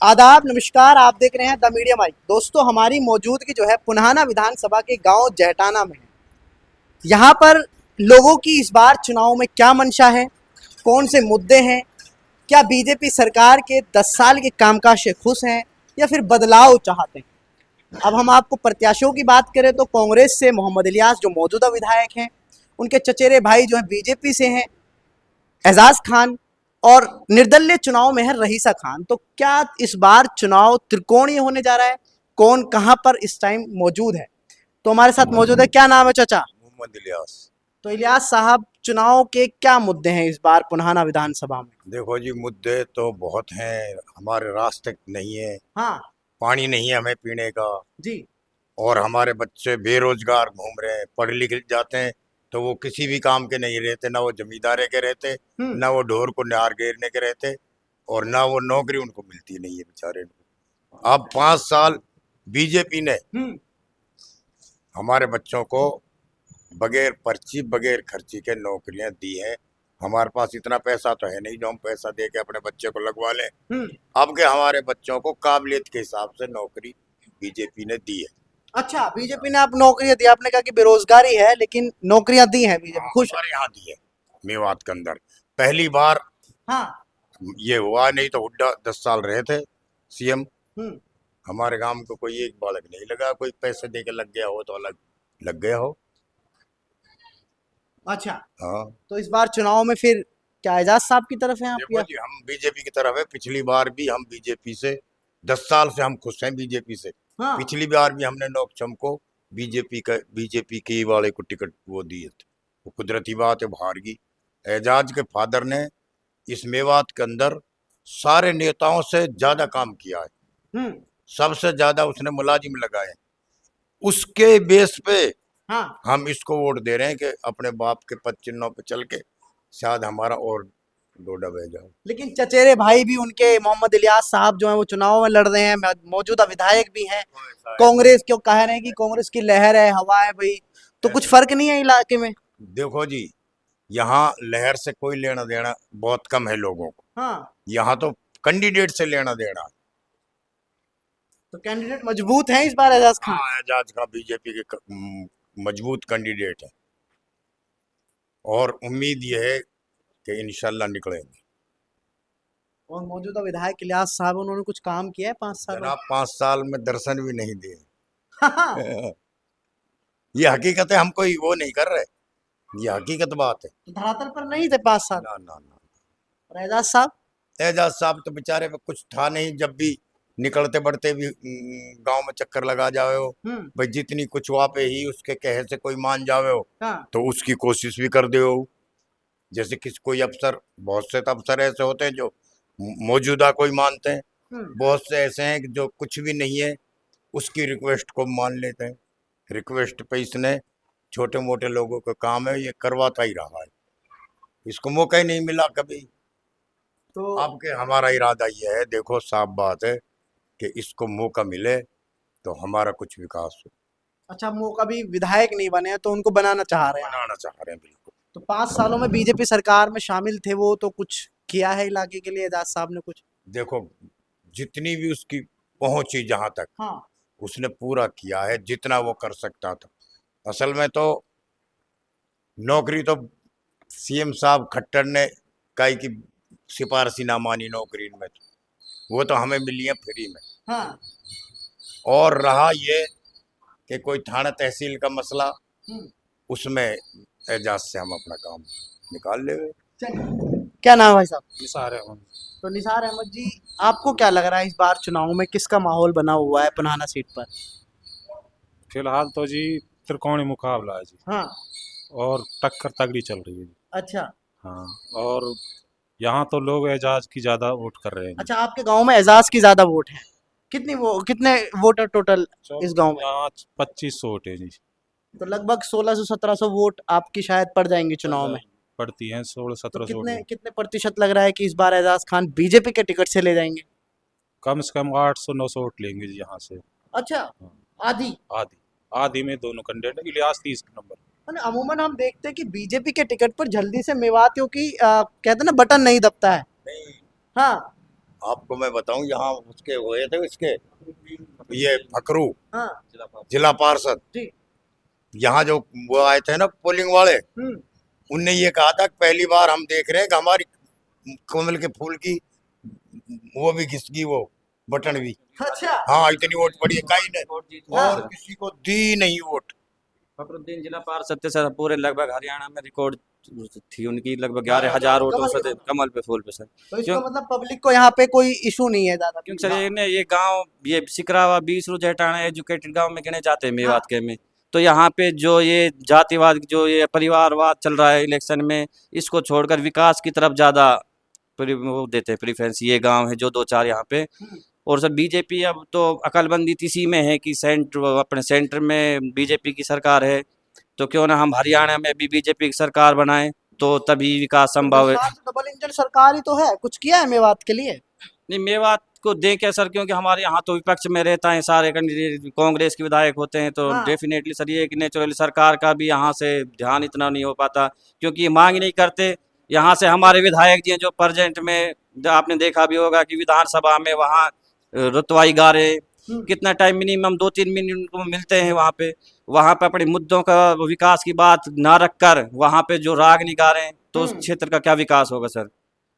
आदाब, नमस्कार। आप देख रहे हैं द मीडिया माइक। दोस्तों, हमारी मौजूदगी जो है पुन्हाना विधानसभा के गांव जैटाना में है। यहाँ पर लोगों की इस बार चुनाव में क्या मंशा है, कौन से मुद्दे हैं, क्या बीजेपी सरकार के 10 साल के कामकाज से खुश हैं या फिर बदलाव चाहते हैं। अब हम आपको प्रत्याशियों की बात करें तो कांग्रेस से मोहम्मद इलियास जो मौजूदा विधायक हैं, उनके चचेरे भाई जो हैं बीजेपी से हैं एजाज खान, और निर्दलीय चुनाव में है रईसा खान। तो क्या इस बार चुनाव त्रिकोणीय होने जा रहा है? कौन कहां पर इस टाइम मौजूद है? तो हमारे साथ मौजूद है, क्या नाम है चाचा? मोहम्मद इलियास। तो इलियास साहब, चुनाव के क्या मुद्दे हैं इस बार पुन्हाना विधानसभा में? देखो जी, मुद्दे तो बहुत हैं। हमारे रास्ते नहीं है, हाँ पानी नहीं है हमें पीने का, जी। और हमारे बच्चे बेरोजगार घूम रहे हैं। पढ़ लिख जाते हैं तो वो किसी भी काम के नहीं रहते, ना वो जमींदारे के रहते, ना वो ढोर को निहार घेरने के रहते, और ना वो नौकरी उनको मिलती नहीं है बेचारे को। अब 5 साल बीजेपी ने हमारे बच्चों को बगैर पर्ची बगैर खर्ची के नौकरियां दी हैं। हमारे पास इतना पैसा तो है नहीं जो हम पैसा दे के अपने बच्चे को लगवा लें। अब के हमारे बच्चों को काबिलियत के हिसाब से नौकरी बीजेपी ने दी है। अच्छा, बीजेपी ने आप नौकरियां दी, आपने कहा कि बेरोजगारी है लेकिन नौकरियां दी हैं बीजेपी, खुश है? हमारे यहाँ दी है मेवात के अंदर पहली बार। हाँ। ये हुआ नहीं तो हुड्डा 10 साल रहे थे सीएम। हम्म। हमारे गांव को कोई एक बालक नहीं लगा, कोई पैसे दे के लग गया हो तो अलग लग गया हो। अच्छा, हाँ, तो इस बार चुनाव में फिर क्या एजाज साहब की तरफ है आप देखो या? जी, हम बीजेपी की तरफ है। पिछली बार भी हम बीजेपी से 10 साल से हम खुश हैं बीजेपी से। हाँ। पिछली बार भी हमने नोकचम को बीजेपी की वाले को टिकट वो दिए थे। वो कुदरती बात है, बाहर की। एजाज के फादर ने इस मेवात के अंदर सारे नेताओं से ज्यादा काम किया है। सबसे ज्यादा उसने मुलाजिम लगाए। उसके बेस पे हाँ। हम इसको वोट दे रहे हैं कि अपने बाप के पद चिन्हों पे चल के शायद हमारा और डोडा बह जाओ। लेकिन चचेरे भाई भी उनके मोहम्मद इलियास साहब जो है वो चुनाव में लड़ रहे हैं, मौजूदा विधायक भी हैं। कांग्रेस क्यों कह रहे हैं कि कांग्रेस की लहर है, हवा है भाई, तो कुछ फर्क नहीं है इलाके में? देखो जी, यहाँ लहर से कोई लेना देना बहुत कम है लोगों को। हाँ। यहाँ तो कैंडिडेट से लेना देना। तो कैंडिडेट मजबूत हैं इस बार एजाज खान? हाँ, एजाज का बीजेपी के मजबूत कैंडिडेट है, और उम्मीद ये है कि इंशाल्लाह निकलेंगे। और मौजूदा विधायक इलियास साहब, उन्होंने कुछ काम किया है 5 साल में? जनाब, 5 साल में दर्शन भी नहीं दिए। हाँ। ये हकीकत है, हम कोई वो नहीं कर रहे, ये हकीकत बात है। तो धरातल पर नहीं थे 5 साल? ना ना ना। और एजाज साहब? एजाज साहब तो बेचारे में कुछ था नहीं। जब भी निकलते बढ़ते भी गांव में चक्कर लगा जावे हो, भाई जितनी कुछ वहाँ पे ही उसके कहे से कोई मान जावे हो, हाँ। तो उसकी कोशिश भी कर दे हो। जैसे किसी कोई अफसर, बहुत से तो अफसर ऐसे होते हैं जो मौजूदा कोई मानते हैं, बहुत से ऐसे हैं कि जो कुछ भी नहीं है उसकी रिक्वेस्ट को मान लेते हैं। रिक्वेस्ट पे इसने छोटे मोटे लोगों का काम है, ये करवाता ही रहा है। इसको मौका ही नहीं मिला कभी। तो आपके हमारा इरादा ये है, देखो साफ बात है, कि इसको मौका मिले तो हमारा कुछ विकास हो। अच्छा, वो कभी विधायक नहीं बने हैं तो उनको बनाना चाह रहे हैं? बनाना चाह रहे हैं बिल्कुल। तो 5 सालों में बीजेपी सरकार में शामिल थे वो, तो कुछ किया है इलाके के लिए एजाज साहब ने कुछ? देखो, जितनी भी उसकी पहुंची जहां तक, हाँ। उसने पूरा किया है जितना वो कर सकता था। असल में तो नौकरी तो सीएम साहब खट्टर ने काई की सिफारिशी ना मानी नौकरी में, तो वो तो हमें मिली है फ्री में। हाँ। और रहा ये कि कोई थाना तहसील का मसला, उसमें एजाज से हम अपना काम निकाल ले। क्या नाम है भाई साहब? निसार अहमद। तो निसार अहमद जी, आपको क्या लग रहा है इस बार चुनाव में किसका माहौल बना हुआ है पुन्हाना सीट पर? फिलहाल तो जी त्रिकोणीय मुकाबला है जी। हाँ। और टक्कर तगड़ी चल रही है जी। अच्छा। हाँ, और यहाँ तो लोग एजाज की ज्यादा वोट कर रहे हैं जी। अच्छा, आपके गांव में एजाज की ज्यादा वोट है? कितने वोटर टोटल इस गांव में? यहाँ 2500 वोट है जी। तो लगभग 1600-1700 वोट आपकी शायद पड़ जाएंगे चुनाव में। पड़ती हैं तो 16-1700 कितने वोट। कितने प्रतिशत लग रहा है कि इस बार एजाज खान बीजेपी के टिकट से ले जाएंगे? कम से कम 800-900 वोट लेंगे जी यहाँ से। अच्छा। हाँ, आधी? आधी आधी में दोनों कैंडिडेट। इलियास 30 नंबर। मैंने अमूमन हम देखते हैं कि बीजेपी के टिकट पर जल्दी से मेवातियों की कहते हैं ना, बटन नहीं दबता है। हाँ। आपको मैं बताऊं, यहाँ उसके हुए थे इसके, ये फकरू हाँ जिला पार्षद, जी। यहाँ जो वो आए थे ना पोलिंग वाले, हम्म। उनने ये कहा था कि पहली बार हम देख रहे हैं कि हमारी कमल के फूल की वो भी घिसकी, वो बटन भी। अच्छा। हाँ, इतनी वोट पड़ी है कहीं ने, वोट जीत हाँ। और किसी को दी नहीं वोट। फखरुद्दीन जिला पार्षद थे सर, पूरे लगभग हरियाणा में रिकॉर्ड थी उनकी, लगभग 11,000 वोटों से थे कमल पे फूल पे सर। तो इसका क्यों? मतलब पब्लिक को यहाँ पे कोई इशू नहीं है ज्यादा। क्योंकि सर ये गांव, ये सिकरावा, बीसरू, जेठाना एजुकेटेड गांव में गिने जाते हैं मेवात के में। तो यहाँ पे जो ये जातिवाद, जो ये परिवारवाद चल रहा है इलेक्शन में, इसको छोड़कर विकास की तरफ ज्यादा वो देते हैं प्रेफरेंस ये गांव है जो दो चार यहाँ पे। और सर बीजेपी अब तो अकलमंदी इसी में है कि अपने सेंटर में बीजेपी की सरकार है, तो क्यों ना हम हरियाणा में भी बीजेपी की सरकार बनाएं, तो तभी विकास संभव है। डबल इंजन सरकार ही तो है, कुछ किया है मेवात के लिए? नहीं, मेवात को दें क्या सर, क्योंकि हमारे यहाँ तो विपक्ष में रहता है, सारे कैंडिडेट कांग्रेस के विधायक होते हैं, तो हाँ। डेफिनेटली सर ये कि नेचुरली सरकार का भी यहाँ से ध्यान इतना नहीं हो पाता, क्योंकि ये मांग नहीं करते। यहाँ से हमारे विधायक जी हैं जो प्रेजेंट में, जो आपने देखा भी होगा कि विधानसभा में वहाँ रुतवाई गा रहे हैं। कितना टाइम, मिनिमम 2-3 मिनट उनको मिलते हैं वहाँ पे अपने मुद्दों का विकास की बात ना रखकर वहाँ पे जो राग निगा रहे हैं, तो उस क्षेत्र का क्या विकास होगा सर।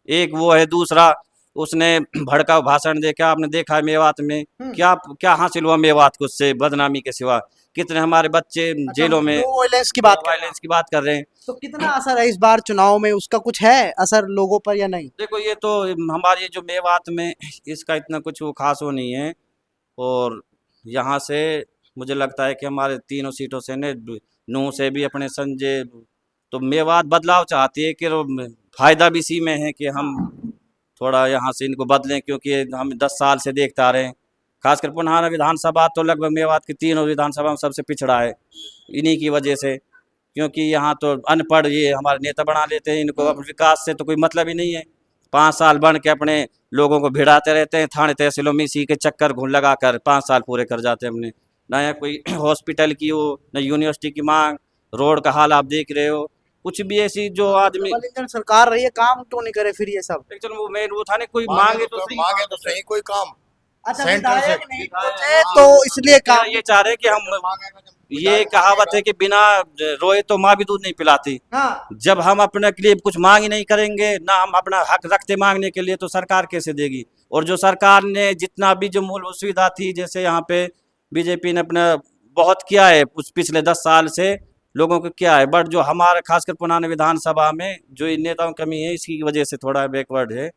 एक वो है, दूसरा उसने भड़काऊ भाषण देखा, आपने देखा है मेवात में क्या क्या हासिल हुआ मेवात को उससे, बदनामी के सिवा। कितने हमारे बच्चे जेलों में वायलेंस की बात कर रहे हैं। तो कितना असर है इस बार चुनाव में, उसका कुछ है असर लोगों पर या नहीं? देखो ये तो हमारे जो मेवात में इसका इतना कुछ वो खास वो नहीं है, और यहाँ से मुझे लगता है कि हमारे तीनों सीटों से ने नूह से भी अपने संजय, तो मेवात बदलाव चाहती है कि फायदा भी इसी में है कि हम थोड़ा यहाँ से इनको बदलें, क्योंकि हम 10 साल से देखते आ रहे हैं, खासकर पुनहाना विधानसभा तो लगभग मेवात की तीनों विधानसभा में सबसे पिछड़ा है इन्हीं की वजह से। क्योंकि यहाँ तो अनपढ़ ये हमारे नेता बना लेते हैं, इनको अपने विकास से तो कोई मतलब ही नहीं है। 5 साल बन के अपने लोगों को भिड़ाते रहते हैं, थाने तहसीलों में इसी के चक्कर घूम लगा कर 5 साल पूरे कर जाते हैं अपने। ना या कोई हॉस्पिटल की हो, न यूनिवर्सिटी की मांग, रोड का हाल आप देख रहे हो, कुछ भी ऐसी जो आदमी। डबल इंजन सरकार रही है, काम क्यों नहीं करे फिर ये सब? एक्चुअली वो मेन वो था नहीं, कोई मांगे तो सही। मांगे तो सही कोई काम। अच्छा, सेंटर से विधायक नहीं पहुंचे तो इसलिए काम। ये चाह रहे कि हम, ये कहावत है कि बिना रोए तो माँ भी दूध नहीं पिलाती। हाँ। जब हम अपने के लिए कुछ मांग ही नहीं करेंगे, ना हम अपना हक रखते मांगने के लिए, तो सरकार कैसे देगी। और जो सरकार ने जितना भी जो मूलभूत सुविधा थी, जैसे यहाँ पे बीजेपी ने अपना बहुत किया है पिछले 10 साल से लोगों को किया है, बट जो हमारा खासकर पुराने विधानसभा में जो इन नेताओं की कमी है, इसकी वजह से थोड़ा बैकवर्ड है।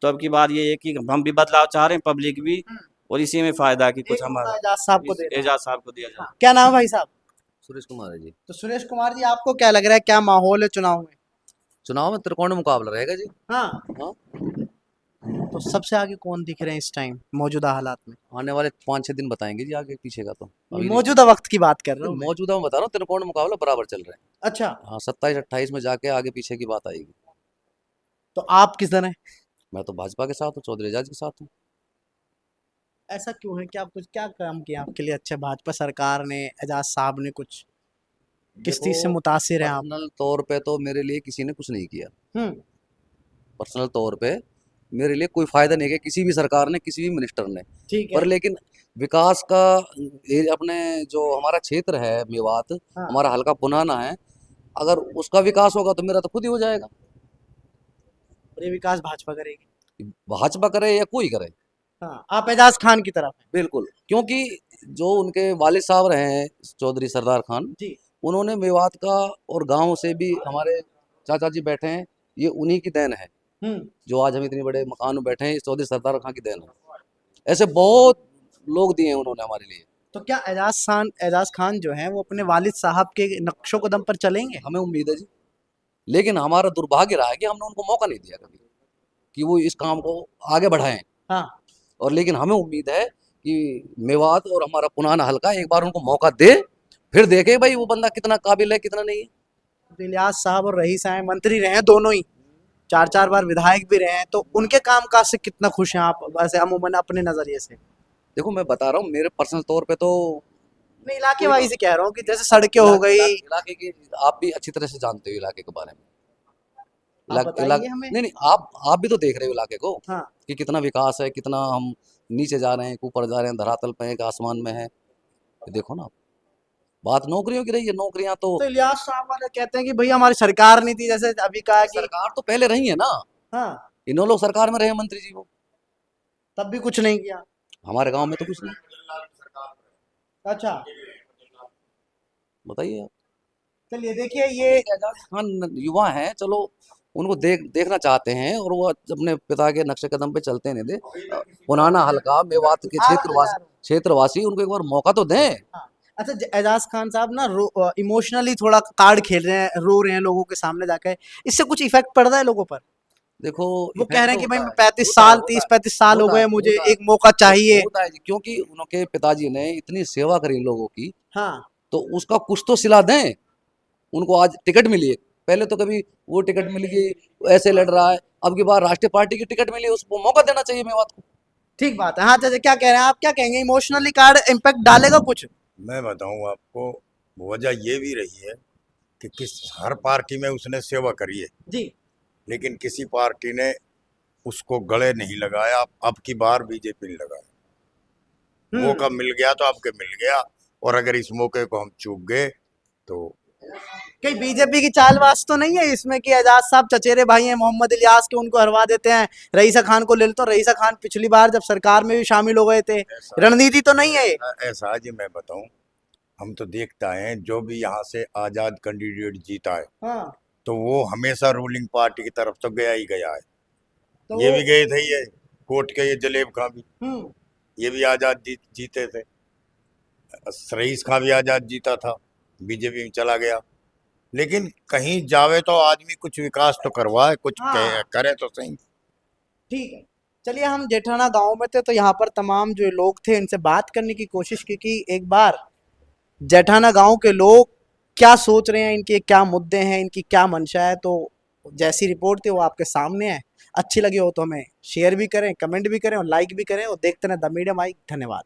तो अब की बात ये है कि हम भी बदलाव चाह रहे हैं, पब्लिक भी, और इसी में फायदा है कि कुछ हमारा एजाज साहब को दे रहे हैं। एजाज साहब को दिया जाए। हाँ। क्या नाम है भाई साहब? सुरेश कुमार है जी। तो सुरेश कुमार जी, आपको क्या लग रहा है, क्या माहौल है चुनाव में? चुनाव में त्रिकोण मुकाबला रहेगा जी। हाँ। हाँ। तो सबसे आगे कौन दिख रहे हैं इस टाइम मौजूदा हालात में? आने वाले 5-6 दिन बताएंगे जी आगे पीछे का, तो अभी नहीं। मौजूदा वक्त की बात कर रहा हूँ मैं। मौजूदा में बता रहा हूँ, त्रिकोण मुकाबला बराबर चल रहे हैं। अच्छा, हाँ, 27-28 में जाके आगे पीछे की बात आएगी। तो आप किधर हैं? मैं तो भाजपा के साथ हूँ, चौधरी एजाज के साथ हूँ। ऐसा क्यों है? क्या कुछ क्या काम किया आपके लिए अच्छा भाजपा सरकार ने, एजाज साहब ने? कुछ किस चीज से मुतासिर हैं आप? पर्सनल तौर पे तो मेरे लिए किसी ने कुछ नहीं किया। हम्म। पर्सनल तौर पे मेरे लिए कोई फायदा नहीं किया किसी भी सरकार ने, किसी भी मिनिस्टर ने। ठीक है। पर लेकिन विकास का अपने जो हमारा क्षेत्र है मेवात, हाँ। हमारा हल्का पुराना है, अगर उसका विकास होगा तो मेरा तो खुद ही हो जाएगा। और ये विकास भाजपा करेगी? भाजपा करे या कोई करे। हाँ, आप एजाज खान की तरफ हैं? बिल्कुल, क्योंकि जो उनके वालिद साहब रहे हैं चौधरी सरदार खान जी। उन्होंने मेवात का और गांव से भी, हमारे चाचा जी बैठे हैं, ये उन्हीं की देन है। जो आज हम इतने बड़े मकान में बैठे हैं, चौधरी सरदार खान की देन है। ऐसे बहुत लोग दिए हैं उन्होंने हमारे लिए। तो क्या एजाज खान जो है वो अपने वालिद साहब के नक्शों कदम पर चलेंगे? हमें उम्मीद है जी, लेकिन हमारा दुर्भाग्य रहा है कि हमने उनको मौका नहीं दिया कभी कि वो इस काम को आगे बढ़ाएं। हाँ। और लेकिन हमें उम्मीद है कि मेवात और हमारा पुराना हल्का एक बार उनको मौका दे, फिर देखे भाई वो बंदा कितना काबिल है कितना नहीं है। तो इलियास साहब और रईस साहब मंत्री रहे हैं दोनों ही, 4-4 बार विधायक भी रहे हैं, तो उनके कामकाज से कितना खुश हैं आप वैसे अमूमन अपने नजरिए से? देखो मैं बता रहा हूँ, मेरे पर्सनल तौर पे तो मैं इलाके वाइज ही कह रहा हूँ कि जैसे सड़कें हो गई। इलाके की आप भी अच्छी तरह से जानते हो इलाके के बारे में। बताइए हमें। नहीं नहीं, आप भी तो देख रहे हो इलाके को हाँ। कि कितना विकास है, कितना हम नीचे जा रहे हैं, ऊपर जा रहे हैं, धरातल पे हैं कि आसमान में है। ये देखो ना, बात नौकरियों की रही है। नौकरियां तो तो इलियास साहब वाले कहते हैं कि भैया हमारी सरकार नहीं थी, जैसे अभी कहा कि सरकार तो पहले रही है ना, हाँ इन्होंने लोग सरकार में रहे मंत्री जी, वो तब भी कुछ नहीं किया। हमारे गांव में तो कुछ नहीं। अच्छा बताइए आप। चलिए देखिए ये एजाज खान युवा हैं, चलो उनको देखना चाहते हैं और वो अपने पिता के नक्शे कदम पे चलते नहीं दे। पुराना हल्का मेवात के क्षेत्रवासी उनको एक बार मौका तो दें। हाँ। अच्छा एजाज खान साहब ना इमोशनली थोड़ा कार्ड खेल रहे हैं, रो रहे हैं लोगों के सामने जाकर, इससे कुछ इफेक्ट पड़ रहा है लोगों पर? देखो वो कह इफेक्ट रहे हैं तो कि भाई होता मैं है, 35 होता है, साल होता 30-35 साल हो होता गए, है, मुझे होता है, एक मौका चाहिए। होता है जी, क्योंकि उनके पिताजी ने इतनी सेवा करी लोगों की, हाँ तो उसका कुछ तो सिला दें। उनको आज टिकट मिली है, पहले तो कभी वो टिकट मिल गई ऐसे लड़ रहा है, अब की बार राष्ट्रीय पार्टी की टिकट मिली, उसको मौका देना चाहिए मेवात को। ठीक बात है। हाँ चाचा क्या कह रहे हैं आप, क्या कहेंगे, इमोशनली कार्ड इम्पैक्ट डालेगा कुछ? मैं बताऊं आपको, वजह ये भी रही है कि हर पार्टी में उसने सेवा करी है, जी। लेकिन किसी पार्टी ने उसको गले नहीं लगाया। अब की बार बीजेपी ने लगाया। मौका मिल गया तो आपके मिल गया, और अगर इस मौके को हम चूक गए तो कहीं बीजेपी की चालबाज तो नहीं है इसमें कि एजाज साहब चचेरे भाई हैं मोहम्मद इलियास के, उनको हरवा देते हैं, रईसा खान को ले लेते हैं। रईसा खान पिछली बार जब सरकार में भी शामिल हो गए थे, रणनीति तो नहीं है ये? ऐसा जी मैं बताऊं, हम तो देखता है जो भी यहाँ से आजाद कैंडिडेट जीता है हाँ तो वो हमेशा रूलिंग पार्टी की तरफ तो गया ही गया है। तो ये भी गए थे, ये कोर्ट के ये जलेब खां भी, हम्म ये भी आजाद जीते थे। रईस खां भी आजाद जीता था, बीजेपी में चला गया। लेकिन कहीं जावे तो आदमी कुछ विकास तो करवाए, कुछ हाँ करे तो सही। ठीक है। चलिए हम जेठाना गांव में थे तो यहाँ पर तमाम जो लोग थे इनसे बात करने की कोशिश की कि एक बार जेठाना गांव के लोग क्या सोच रहे हैं, इनके क्या मुद्दे हैं, इनकी क्या मंशा है। तो जैसी रिपोर्ट थी वो आपके सामने है। अच्छी लगी हो तो हमें शेयर भी करें, कमेंट भी करें और लाइक भी करें, और देखते रहें द मीडिया माइक। धन्यवाद।